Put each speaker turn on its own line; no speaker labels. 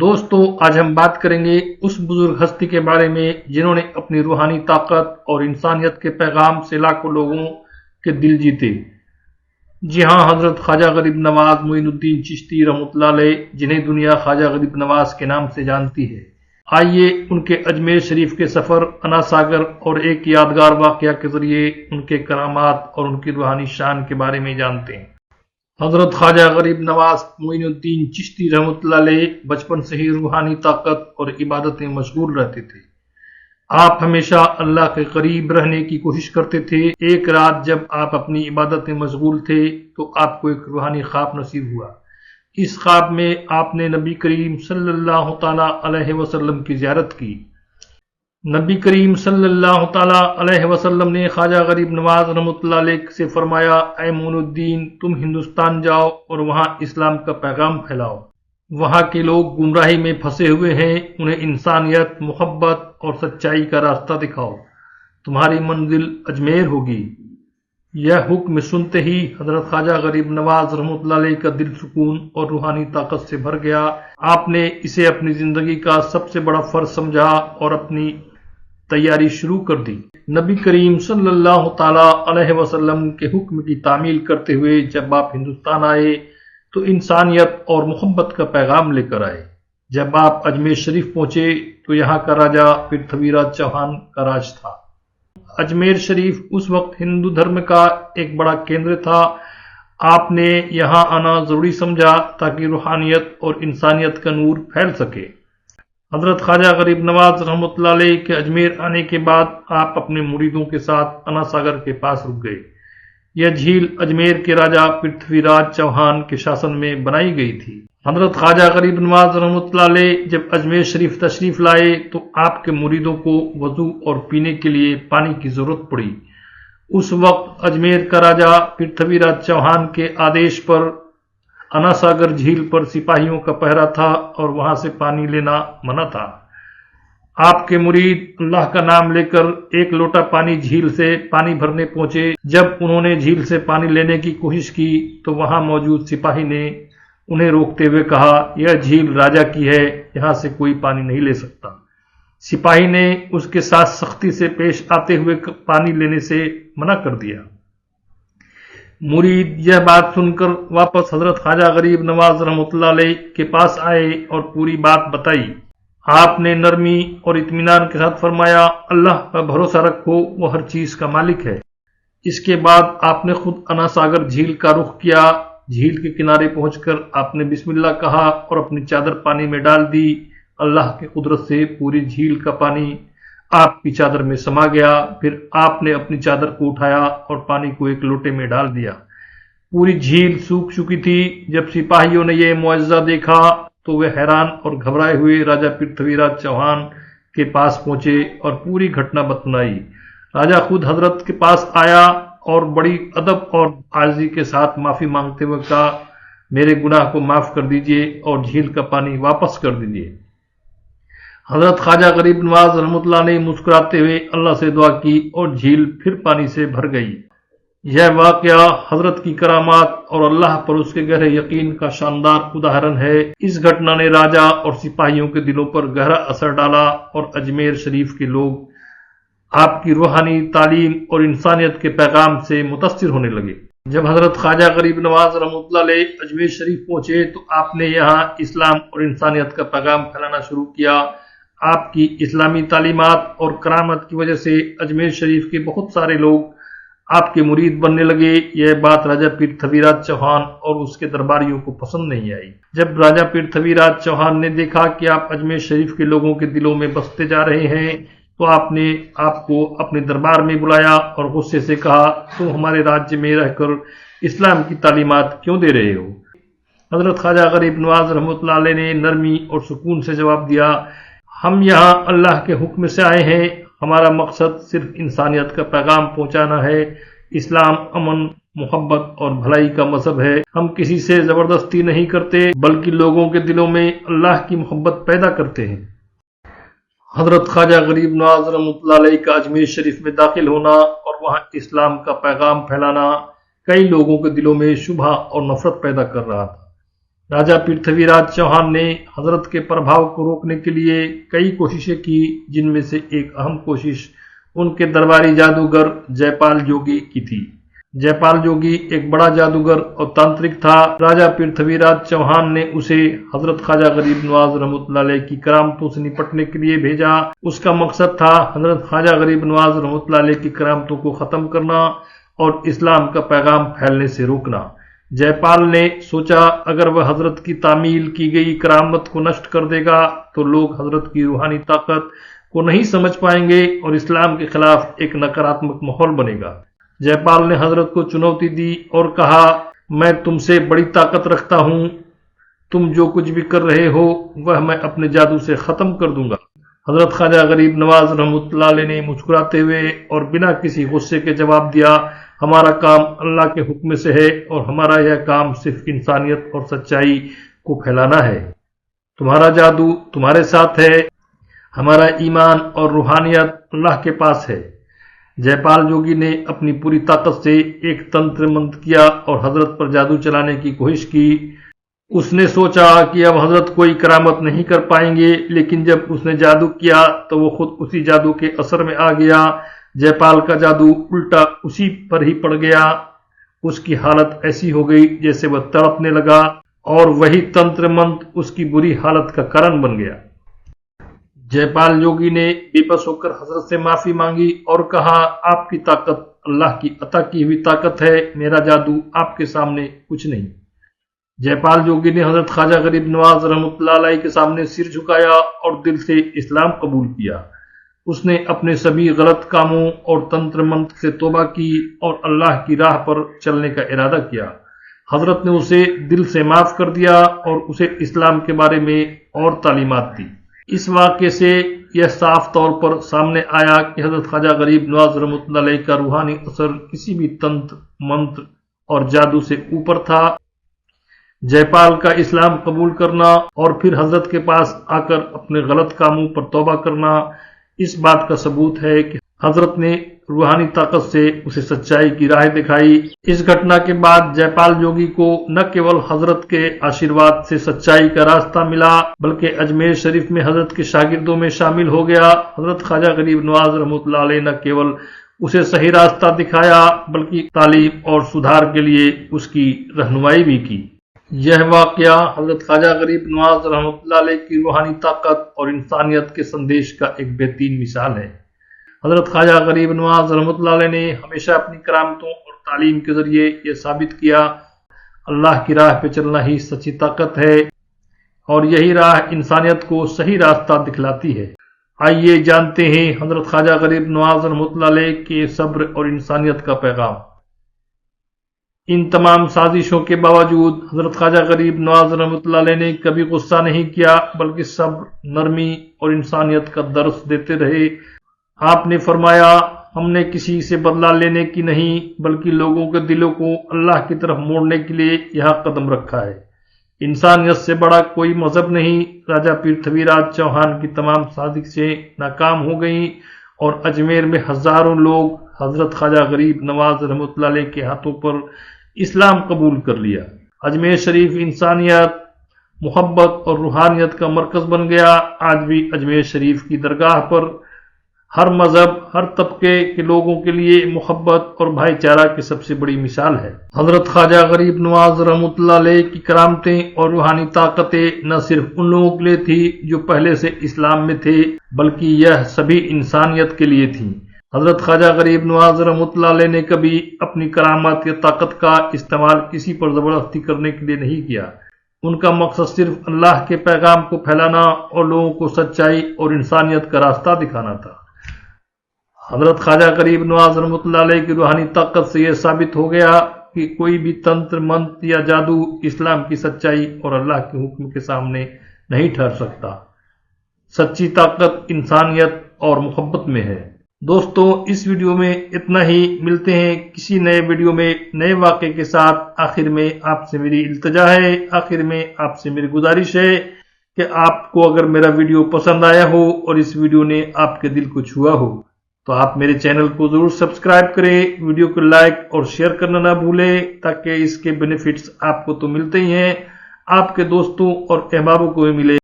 دوستو، آج ہم بات کریں گے اس بزرگ ہستی کے بارے میں جنہوں نے اپنی روحانی طاقت اور انسانیت کے پیغام سے لاکھوں لوگوں کے دل جیتے۔ جی ہاں، حضرت خواجہ غریب نواز معین الدین چشتی رحمۃ اللہ علیہ، جنہیں دنیا خواجہ غریب نواز کے نام سے جانتی ہے۔ آئیے ان کے اجمیر شریف کے سفر، انا ساگر اور ایک یادگار واقعہ کے ذریعے ان کے کرامات اور ان کی روحانی شان کے بارے میں جانتے ہیں۔ حضرت خواجہ غریب نواز معین الدین چشتی رحمۃ اللہ علیہ بچپن سے ہی روحانی طاقت اور عبادت میں مشغول رہتے تھے۔ آپ ہمیشہ اللہ کے قریب رہنے کی کوشش کرتے تھے۔ ایک رات جب آپ اپنی عبادت میں مشغول تھے تو آپ کو ایک روحانی خواب نصیب ہوا۔ اس خواب میں آپ نے نبی کریم صلی اللہ تعالی علیہ وسلم کی زیارت کی۔ نبی کریم صلی اللہ تعالی علیہ وسلم نے خواجہ غریب نواز رحمۃ اللہ علیہ سے فرمایا، اے معین الدین، تم ہندوستان جاؤ اور وہاں اسلام کا پیغام پھیلاؤ۔ وہاں کے لوگ گمراہی میں پھنسے ہوئے ہیں، انہیں انسانیت، محبت اور سچائی کا راستہ دکھاؤ۔ تمہاری منزل اجمیر ہوگی۔ یہ حکم سنتے ہی حضرت خواجہ غریب نواز رحمۃ اللہ علیہ کا دل سکون اور روحانی طاقت سے بھر گیا۔ آپ نے اسے اپنی زندگی کا سب سے بڑا فرض سمجھا اور اپنی تیاری شروع کر دی۔ نبی کریم صلی اللہ تعالی علیہ وسلم کے حکم کی تعمیل کرتے ہوئے جب آپ ہندوستان آئے تو انسانیت اور محبت کا پیغام لے کر آئے۔ جب آپ اجمیر شریف پہنچے تو یہاں کا راجہ پرتھوی راج چوہان کا راج تھا۔ اجمیر شریف اس وقت ہندو دھرم کا ایک بڑا کیندر تھا۔ آپ نے یہاں آنا ضروری سمجھا تاکہ روحانیت اور انسانیت کا نور پھیل سکے۔ حضرت خواجہ غریب نواز رحمۃ اللہ علیہ کے اجمیر آنے کے بعد آپ اپنے مریدوں کے ساتھ انا ساگر کے پاس رک گئے۔ یہ جھیل اجمیر کے راجہ پرتھوی راج چوہان کے شاسن میں بنائی گئی تھی۔ حضرت خواجہ غریب نواز رحمۃ اللہ علیہ جب اجمیر شریف تشریف لائے تو آپ کے مریدوں کو وضو اور پینے کے لیے پانی کی ضرورت پڑی۔ اس وقت اجمیر کا راجہ پرتھوی راج چوہان کے آدیش پر انا ساگر جھیل پر سپاہیوں کا پہرا تھا اور وہاں سے پانی لینا منع تھا۔ آپ کے مرید اللہ کا نام لے کر ایک لوٹا پانی جھیل سے پانی بھرنے پہنچے۔ جب انہوں نے جھیل سے پانی لینے کی کوشش کی تو وہاں موجود سپاہی نے انہیں روکتے ہوئے کہا، یہ جھیل راجہ کی ہے، یہاں سے کوئی پانی نہیں لے سکتا۔ سپاہی نے اس کے ساتھ سختی سے پیش آتے ہوئے پانی لینے سے منع کر دیا۔ مرید یہ بات سن کر واپس حضرت خواجہ غریب نواز رحمۃ اللہ علیہ کے پاس آئے اور پوری بات بتائی۔ آپ نے نرمی اور اطمینان کے ساتھ فرمایا، اللہ پر بھروسہ رکھو، وہ ہر چیز کا مالک ہے۔ اس کے بعد آپ نے خود انا ساگر جھیل کا رخ کیا۔ جھیل کے کنارے پہنچ کر آپ نے بسم اللہ کہا اور اپنی چادر پانی میں ڈال دی۔ اللہ کی قدرت سے پوری جھیل کا پانی آپ کی چادر میں سما گیا۔ پھر آپ نے اپنی چادر کو اٹھایا اور پانی کو ایک لوٹے میں ڈال دیا۔ پوری جھیل سوکھ چکی تھی۔ جب سپاہیوں نے یہ معجزہ دیکھا تو وہ حیران اور گھبرائے ہوئے راجہ پرتھوی راج چوہان کے پاس پہنچے اور پوری گھٹنا بتلائی۔ راجہ خود حضرت کے پاس آیا اور بڑی ادب اور عاجزی کے ساتھ معافی مانگتے ہوئے کہا، میرے گناہ کو معاف کر دیجئے اور جھیل کا پانی واپس کر دیجئے۔ حضرت خواجہ غریب نواز رحمۃ اللہ نے مسکراتے ہوئے اللہ سے دعا کی اور جھیل پھر پانی سے بھر گئی۔ یہ واقعہ حضرت کی کرامات اور اللہ پر اس کے گہرے یقین کا شاندار اداہرن ہے۔ اس گھٹنا نے راجہ اور سپاہیوں کے دلوں پر گہرا اثر ڈالا اور اجمیر شریف کے لوگ آپ کی روحانی تعلیم اور انسانیت کے پیغام سے متاثر ہونے لگے۔ جب حضرت خواجہ غریب نواز رحمۃ اللہ علیہ اجمیر شریف پہنچے تو آپ نے یہاں اسلام اور انسانیت کا پیغام پھیلانا شروع کیا۔ آپ کی اسلامی تعلیمات اور کرامت کی وجہ سے اجمیر شریف کے بہت سارے لوگ آپ کے مرید بننے لگے۔ یہ بات راجہ پرتھوی راج چوہان اور اس کے درباریوں کو پسند نہیں آئی۔ جب راجہ پرتھوی راج چوہان نے دیکھا کہ آپ اجمیر شریف کے لوگوں کے دلوں میں بستے جا رہے ہیں تو آپ نے آپ کو اپنے دربار میں بلایا اور غصے سے کہا، تم ہمارے راجیہ میں رہ کر اسلام کی تعلیمات کیوں دے رہے ہو؟ حضرت خواجہ غریب نواز رحمۃ اللہ علیہ نے نرمی اور سکون سے جواب دیا، ہم یہاں اللہ کے حکم سے آئے ہیں، ہمارا مقصد صرف انسانیت کا پیغام پہنچانا ہے۔ اسلام امن، محبت اور بھلائی کا مذہب ہے۔ ہم کسی سے زبردستی نہیں کرتے بلکہ لوگوں کے دلوں میں اللہ کی محبت پیدا کرتے ہیں۔ حضرت خواجہ غریب نواز رحمۃ اللہ علیہ کا اجمیر شریف میں داخل ہونا اور وہاں اسلام کا پیغام پھیلانا کئی لوگوں کے دلوں میں شبہ اور نفرت پیدا کر رہا تھا۔ राजा पृथ्वीराज चौहान ने हजरत के प्रभाव को रोकने के लिए कई कोशिशें की, जिनमें से एक अहम कोशिश उनके दरबारी जादूगर जयपाल जोगी की थी। जयपाल जोगी एक बड़ा जादूगर और तांत्रिक था। राजा पृथ्वीराज चौहान ने उसे हजरत ख्वाजा गरीब नवाज रहमतुल्लाह अलैह की करामतों से निपटने के लिए भेजा। उसका मकसद था हजरत ख्वाजा गरीब नवाज रहमतुल्लाह अलैह की करामतों को खत्म करना और इस्लाम का पैगाम फैलने से रोकना। जयपाल ने सोचा, अगर वह हजरत की तामील की गई करामत को नष्ट कर देगा तो लोग हजरत की रूहानी ताकत को नहीं समझ पाएंगे और इस्लाम के खिलाफ एक नकारात्मक माहौल बनेगा। जयपाल ने हजरत को चुनौती दी और कहा, मैं तुमसे बड़ी ताकत रखता हूं, तुम जो कुछ भी कर रहे हो वह मैं अपने जादू से खत्म कर दूंगा। हजरत ख्वाजा गरीब नवाज रहमतुल्लाह अलैह ने मुस्कुराते हुए और बिना किसी गुस्से के जवाब दिया, हमारा काम अल्लाह के हुक्म से है और हमारा यह काम सिर्फ इंसानियत और सच्चाई को फैलाना है। तुम्हारा जादू तुम्हारे साथ है, हमारा ईमान और रूहानियत अल्लाह के पास है। जयपाल जोगी ने अपनी पूरी ताकत से एक तंत्र मंत्र किया और हजरत पर जादू चलाने की कोशिश की। उसने सोचा कि अब हजरत कोई करामत नहीं कर पाएंगे, लेकिन जब उसने जादू किया तो वो खुद उसी जादू के असर में आ गया। जयपाल का जादू उल्टा उसी पर ही पड़ गया। उसकी हालत ऐसी हो गई जैसे वह तड़पने लगा और वही तंत्र मंत्र उसकी बुरी हालत का कारण बन गया। जयपाल जोगी ने बेबस होकर हजरत से माफी मांगी और कहा, आपकी ताकत अल्लाह की अता की हुई ताकत है, मेरा जादू आपके सामने कुछ नहीं। जयपाल जोगी ने हजरत ख्वाजा गरीब नवाज रहमतुल्लाह अलैह के सामने सिर झुकाया और दिल से इस्लाम कबूल किया। उसने अपने सभी गलत कामों और तंत्र मंत्र से तौबा की और अल्लाह की राह पर चलने का इरादा किया। हजरत ने उसे दिल से माफ कर दिया और उसे इस्लाम के बारे में और तालीमात दी। इस वाक़े से यह साफ तौर पर सामने आया कि हजरत ख्वाजा गरीब नवाज रहमतुल्लाह अलैह का रूहानी असर किसी भी तंत्र मंत्र और जादू से ऊपर था। जयपाल का इस्लाम कबूल करना और फिर हजरत के पास आकर अपने गलत कामों पर तौबा करना इस बात का सबूत है कि हजरत ने रूहानी ताकत से उसे सच्चाई की राह दिखाई। इस घटना के बाद जयपाल जोगी को न केवल हजरत के आशीर्वाद से सच्चाई का रास्ता मिला, बल्कि अजमेर शरीफ में हजरत के शागिर्दों में शामिल हो गया। हजरत ख्वाजा गरीब नवाज रहमतुल्लाह अलैह न केवल उसे सही रास्ता दिखाया, बल्कि तालीम और सुधार के लिए उसकी रहनुमाई भी की। यह वाकया हजरत ख्वाजा गरीब नवाज रहमतुल्लाह अलैह की रूहानी ताकत और इंसानियत के संदेश का एक बेहतरीन मिसाल है। हजरत ख्वाजा गरीब नवाज रहमतुल्लाह अलैह ने हमेशा अपनी करामतों और तालीम के जरिए यह साबित किया, अल्लाह की राह पे चलना ही सच्ची ताकत है और यही राह इंसानियत को सही रास्ता दिखलाती है। आइए जानते हैं हजरत ख्वाजा गरीब नवाज रहमतुल्लाह अलैह के सब्र और इंसानियत का पैगाम। इन तमाम साजिशों के बावजूद हजरत ख्वाजा गरीब नवाज रहमतुल्लाह अलैह ने कभी गुस्सा नहीं किया, बल्कि सब्र, नरमी और इंसानियत का दर्स देते रहे। आपने फरमाया, हमने किसी से बदला लेने की नहीं, बल्कि लोगों के दिलों को अल्लाह की तरफ मोड़ने के लिए यहाँ कदम रखा है। इंसानियत से बड़ा कोई मजहब नहीं। राजा पृथ्वीराज चौहान की तमाम साजिशें नाकाम हो गईं और अजमेर में हजारों लोग हजरत ख्वाजा गरीब नवाज रहमतुल्लाह अलैह के हाथों पर इस्लाम कबूल कर लिया। अजमेर शरीफ इंसानियत, मोहब्बत और रूहानियत का मरकज बन गया। आज भी अजमेर शरीफ की दरगाह पर हर मजहब, हर तबके के लोगों के लिए मोहब्बत और भाईचारा की सबसे बड़ी मिसाल है। हजरत ख्वाजा गरीब नवाज रहमतुल्लाह अलैह की करामतें और रूहानी ताकतें न सिर्फ उन लोगों के लिए थी जो पहले से इस्लाम में थे, बल्कि यह सभी इंसानियत के लिए थी। हजरत ख्वाजा गरीब नवाज रहमतुल्लाह अलैह ने कभी अपनी करामात या ताकत का इस्तेमाल किसी पर जबरदस्ती करने के लिए नहीं किया। उनका मकसद सिर्फ अल्लाह के पैगाम को फैलाना और लोगों को सच्चाई और इंसानियत का रास्ता दिखाना था। हजरत ख्वाजा गरीब नवाज रहमतुल्लाह अलैह की रूहानी ताकत से यह साबित हो गया कि कोई भी तंत्र मंत्र या जादू इस्लाम की सच्चाई और अल्लाह के हुक्म के सामने नहीं ठहर सकता। सच्ची ताकत इंसानियत और मोहब्बत में है। दोस्तों, इस वीडियो में इतना ही। मिलते हैं किसी नए वीडियो में नए वाक़े के साथ। आखिर में आपसे मेरी इल्तिजा है, आखिर में आपसे मेरी गुजारिश है कि आपको अगर मेरा वीडियो पसंद आया हो और इस वीडियो ने आपके दिल को छुआ हो तो आप मेरे चैनल को जरूर सब्सक्राइब करें, वीडियो को लाइक और शेयर करना ना भूलें, ताकि इसके बेनिफिट्स आपको तो मिलते ही हैं, آپ کے دوستوں اور احبابوں کو بھی ملے۔